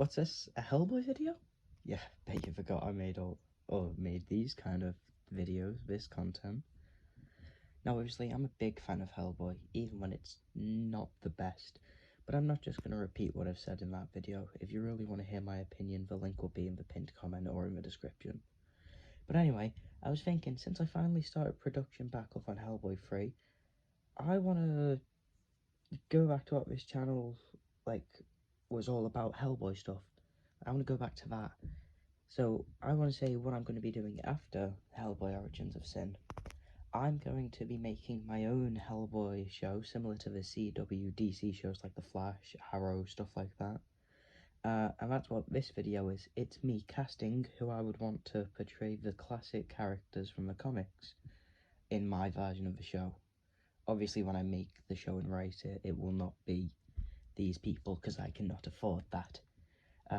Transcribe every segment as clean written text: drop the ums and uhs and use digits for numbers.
What's this? A Hellboy video? Yeah, bet you forgot I made these kind of videos, this content. Now, obviously, I'm a big fan of Hellboy, even when it's not the best. But I'm not just going to repeat what I've said in that video. If you really want to hear my opinion, the link will be in the pinned comment or in the description. But anyway, I was thinking, since I finally started production back up on Hellboy 3, I want to go back to what this channel, was all about, Hellboy stuff. I want to go back to that. So, I want to say what I'm going to be doing after Hellboy Origins of Sin. I'm going to be making my own Hellboy show, similar to the CW DC shows like The Flash, Arrow, stuff like that. And that's what this video is. It's me casting who I would want to portray the classic characters from the comics in my version of the show. Obviously, when I make the show and write it, it will not be these people, because I cannot afford that.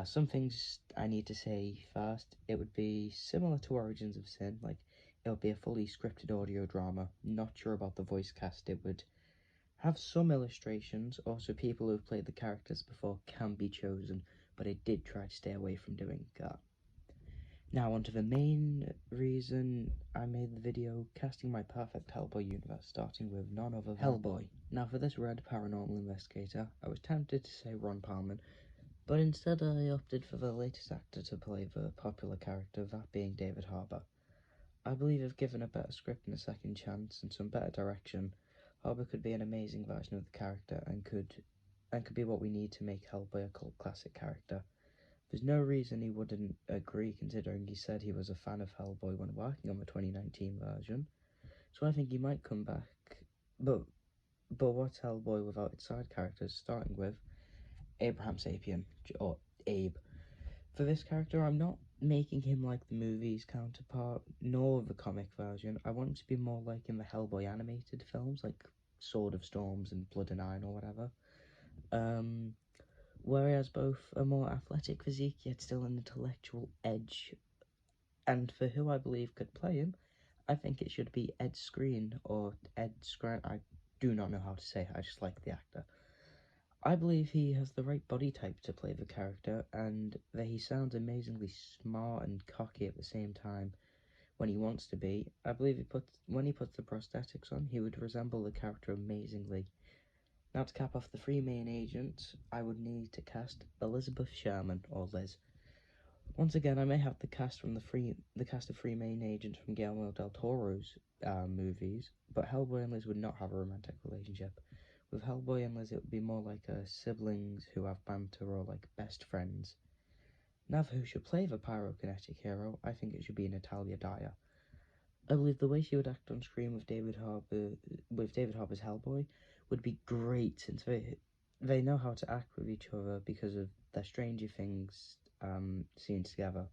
Some things I need to say first. It would be similar to Origins of Sin, it would be a fully scripted audio drama. Not sure about the voice cast. It would have some illustrations, also people who have played the characters before can be chosen, but I did try to stay away from doing that. Now onto the main reason I made the video, casting my perfect Hellboy universe, starting with none other than Hellboy. Now for this red paranormal investigator, I was tempted to say Ron Perlman, but instead I opted for the latest actor to play the popular character, that being David Harbour. I believe if given a better script and a second chance and some better direction, Harbour could be an amazing version of the character and could be what we need to make Hellboy a cult classic character. There's no reason he wouldn't agree, considering he said he was a fan of Hellboy when working on the 2019 version, so I think he might come back. But what's Hellboy without its side characters, starting with Abraham Sapien, or Abe. For this character, I'm not making him like the movie's counterpart, nor the comic version. I want him to be more like in the Hellboy animated films, like Sword of Storms and Blood and Iron or whatever. Whereas both a more athletic physique, yet still an intellectual edge. And for who I believe could play him, I think it should be Ed Skrein, or Ed Skrein. I do not know how to say it, I just like the actor. I believe he has the right body type to play the character, and that he sounds amazingly smart and cocky at the same time when he wants to be. I believe when he puts the prosthetics on, he would resemble the character amazingly. Now to cap off the three main agents, I would need to cast Elizabeth Sherman, or Liz. Once again, I may have the cast of three main agents from Guillermo del Toro's movies, but Hellboy and Liz would not have a romantic relationship. With Hellboy and Liz, it would be more like siblings who have banter, or like best friends. Now for who should play the pyrokinetic hero, I think it should be Natalia Dyer. I believe the way she would act on screen with David Harbour's Hellboy would be great, since they know how to act with each other because of their Stranger Things scenes together,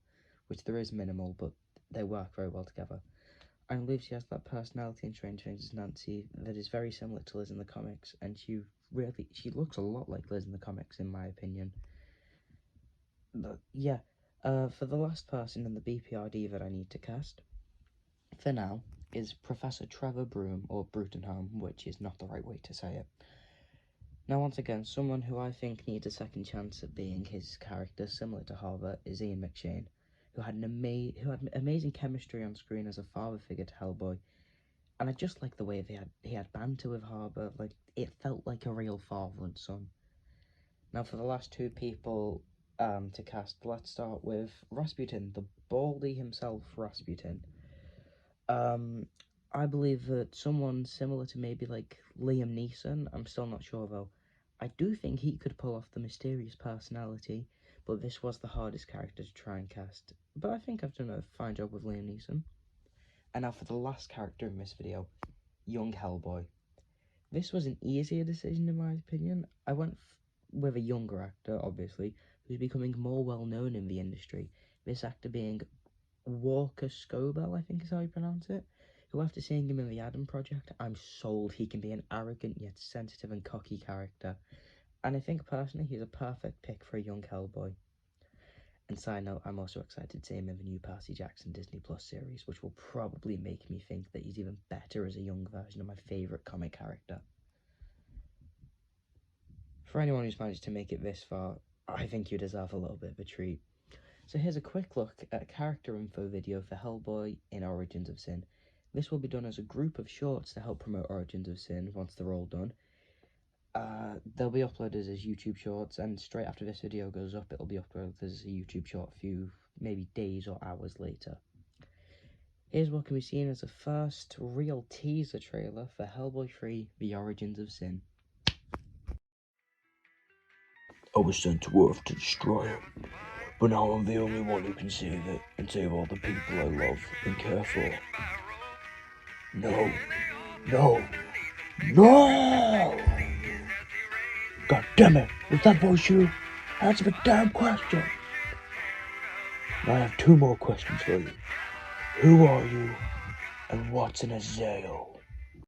which there is minimal, but they work very well together. I believe she has that personality in Stranger Things as Nancy that is very similar to Liz in the comics, and she looks a lot like Liz in the comics, in my opinion. But yeah, for the last person in the BPRD that I need to cast, for now, is Professor Trevor Broom, or Brutenholm, which is not the right way to say it. Now, once again, someone who I think needs a second chance at being his character, similar to Harbour, is Ian McShane, who had amazing chemistry on screen as a father figure to Hellboy, and I just like the way he had banter with Harbour. It felt like a real father and son. Now, for the last two people to cast, let's start with Rasputin, the Baldy himself, Rasputin. I believe that someone similar to maybe like Liam Neeson, I'm still not sure though, I do think he could pull off the mysterious personality, but this was the hardest character to try and cast. But I think I've done a fine job with Liam Neeson. And now for the last character in this video, young Hellboy. This was an easier decision in my opinion. I went with a younger actor, obviously, who's becoming more well known in the industry. This actor being Walker Scobell, I think is how you pronounce it, who after seeing him in the Adam Project, I'm sold he can be an arrogant yet sensitive and cocky character, and I think personally he's a perfect pick for a young Hellboy. And side note, I'm also excited to see him in the new Percy Jackson Disney Plus series, which will probably make me think that he's even better as a young version of my favourite comic character. For anyone who's managed to make it this far, I think you deserve a little bit of a treat. So here's a quick look at a character info video for Hellboy in Origins of Sin. This will be done as a group of shorts to help promote Origins of Sin once they're all done. They'll be uploaded as YouTube shorts, and straight after this video goes up, it'll be uploaded as a YouTube short a few, maybe days or hours later. Here's what can be seen as the first real teaser trailer for Hellboy 3, The Origins of Sin. I was sent to Earth to destroy it, but now I'm the only one who can save it and save all the people I love and care for. No! No! No! God damn it! Was that voice you? Answer the damn question! Now I have 2 more questions for you. Who are you, and what's an Azael?